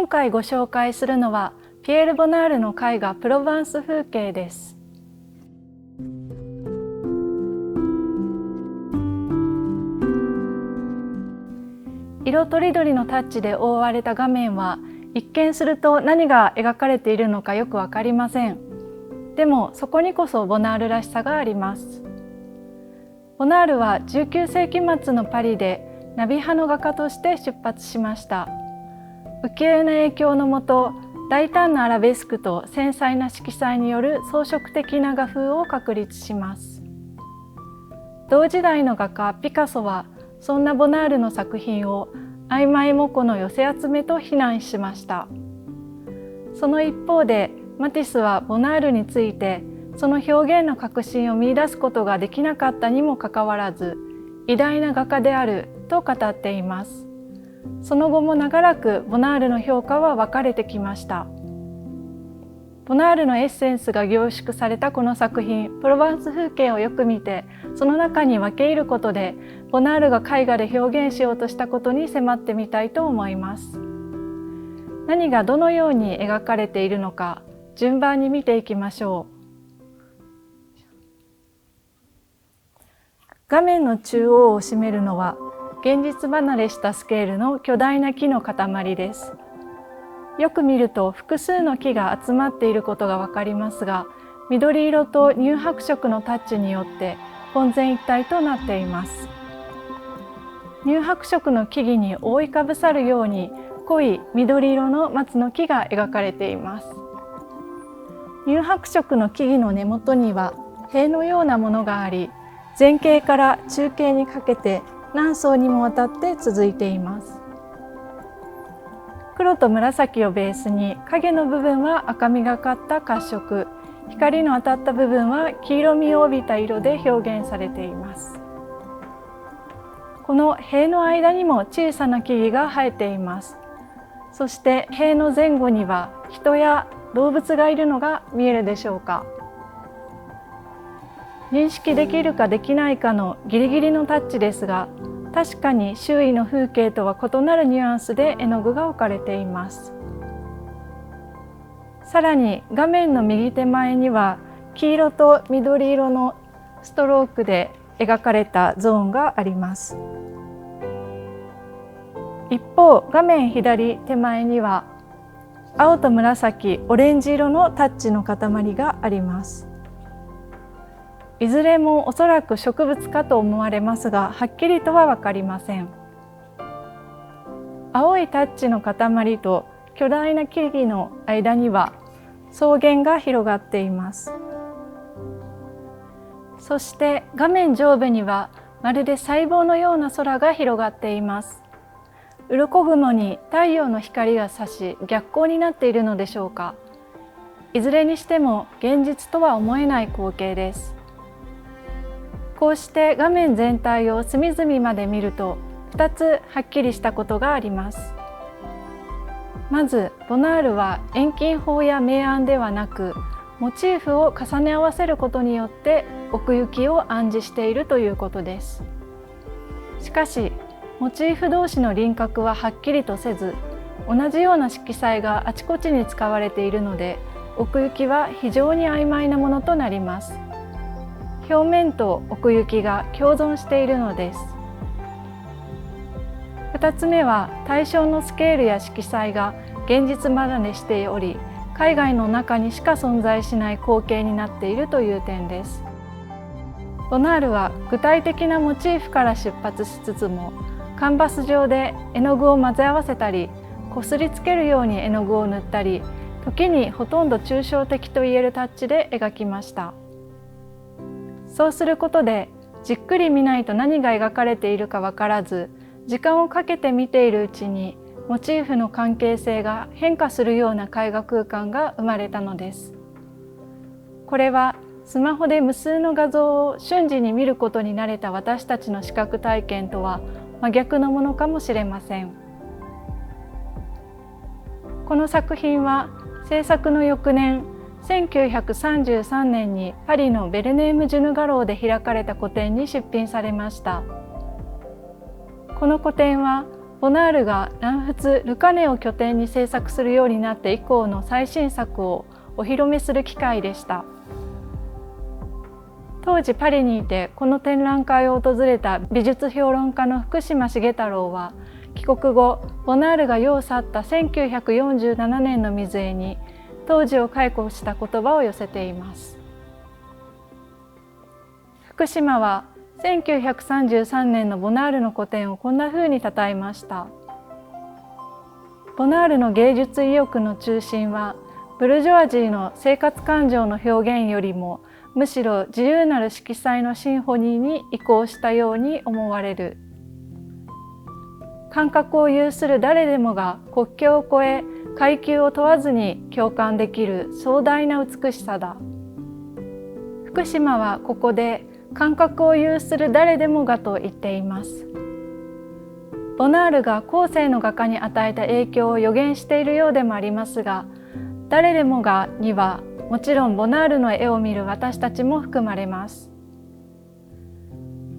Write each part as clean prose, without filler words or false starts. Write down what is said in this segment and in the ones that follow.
今回ご紹介するのはピエール・ボナールの絵画プロヴァンス風景です。色とりどりのタッチで覆われた画面は一見すると何が描かれているのかよくわかりません。でもそこにこそボナールらしさがあります。ボナールは19世紀末のパリでナビ派の画家として出発しました。浮世絵の影響のもと、大胆なアラベスクと繊細な色彩による装飾的な画風を確立します。同時代の画家ピカソはそんなボナールの作品を曖昧模糊の寄せ集めと非難しました。その一方でマティスはボナールについてその表現の革新を見出すことができなかったにもかかわらず偉大な画家であると語っています。その後も長らくボナールの評価は分かれてきました。ボナールのエッセンスが凝縮されたこの作品プロヴァンス風景をよく見て、その中に分け入ることでボナールが絵画で表現しようとしたことに迫ってみたいと思います。何がどのように描かれているのか順番に見ていきましょう。画面の中央を占めるのは現実離れしたスケールの巨大な木の塊です。よく見ると複数の木が集まっていることがわかりますが、緑色と乳白色のタッチによって混然一体となっています。乳白色の木々に覆いかぶさるように濃い緑色の松の木が描かれています。乳白色の木々の根元には塀のようなものがあり、前景から中景にかけて何層にもわたって続いています。黒と紫をベースに影の部分は赤みがかった褐色、光の当たった部分は黄色みを帯びた色で表現されています。この塀の間にも小さな木々が生えています。そして塀の前後には人や動物がいるのが見えるでしょうか。認識できるかできないかのギリギリのタッチですが、確かに周囲の風景とは異なるニュアンスで絵の具が置かれています。さらに画面の右手前には黄色と緑色のストロークで描かれたゾーンがあります。一方、画面左手前には青と紫、オレンジ色のタッチの塊があります。いずれもおそらく植物かと思われますが、はっきりとは分かりません。青いタッチの塊と巨大な木々の間には草原が広がっています。そして画面上部にはまるで細胞のような空が広がっています。鱗雲に太陽の光が差し逆光になっているのでしょうか。いずれにしても現実とは思えない光景です。こうして画面全体を隅々まで見ると2つはっきりしたことがあります。まずボナールは遠近法や明暗ではなくモチーフを重ね合わせることによって奥行きを暗示しているということです。しかしモチーフ同士の輪郭ははっきりとせず、同じような色彩があちこちに使われているので奥行きは非常に曖昧なものとなります。表面と奥行きが共存しているのです。2つ目は対象のスケールや色彩が現実離れしており、絵画の中にしか存在しない光景になっているという点です。ボナールは具体的なモチーフから出発しつつも、カンバス上で絵の具を混ぜ合わせたり、こすりつけるように絵の具を塗ったり、時にほとんど抽象的といえるタッチで描きました。そうすることでじっくり見ないと何が描かれているか分からず、時間をかけて見ているうちにモチーフの関係性が変化するような絵画空間が生まれたのです。これはスマホで無数の画像を瞬時に見ることに慣れた私たちの視覚体験とは真逆のものかもしれません。この作品は制作の翌年1933年にパリのベルネーム・ジュヌ画廊で開かれた個展に出品されました。この個展はボナールが南仏ルカネを拠点に制作するようになって以降の最新作をお披露目する機会でした。当時パリにいてこの展覧会を訪れた美術評論家の福島重太郎は、帰国後ボナールが世を去った1947年の水絵に当時を回顧した言葉を寄せています。福島は1933年のボナールの個展をこんな風に称えました。ボナールの芸術意欲の中心はブルジョワジーの生活感情の表現よりもむしろ自由なる色彩のシンフォニーに移行したように思われる。感覚を有する誰でもが国境を越え階級を問わずに共感できる壮大な美しさだ。福島はここで感覚を有する誰でもがと言っています。ボナールが後世の画家に与えた影響を予言しているようでもありますが、誰でもがにはもちろんボナールの絵を見る私たちも含まれます。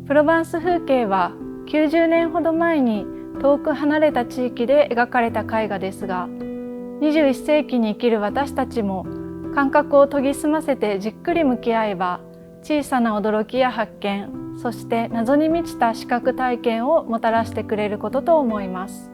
プロバンス風景は90年ほど前に遠く離れた地域で描かれた絵画ですが、21世紀に生きる私たちも感覚を研ぎ澄ませてじっくり向き合えば、小さな驚きや発見、そして謎に満ちた視覚体験をもたらしてくれることと思います。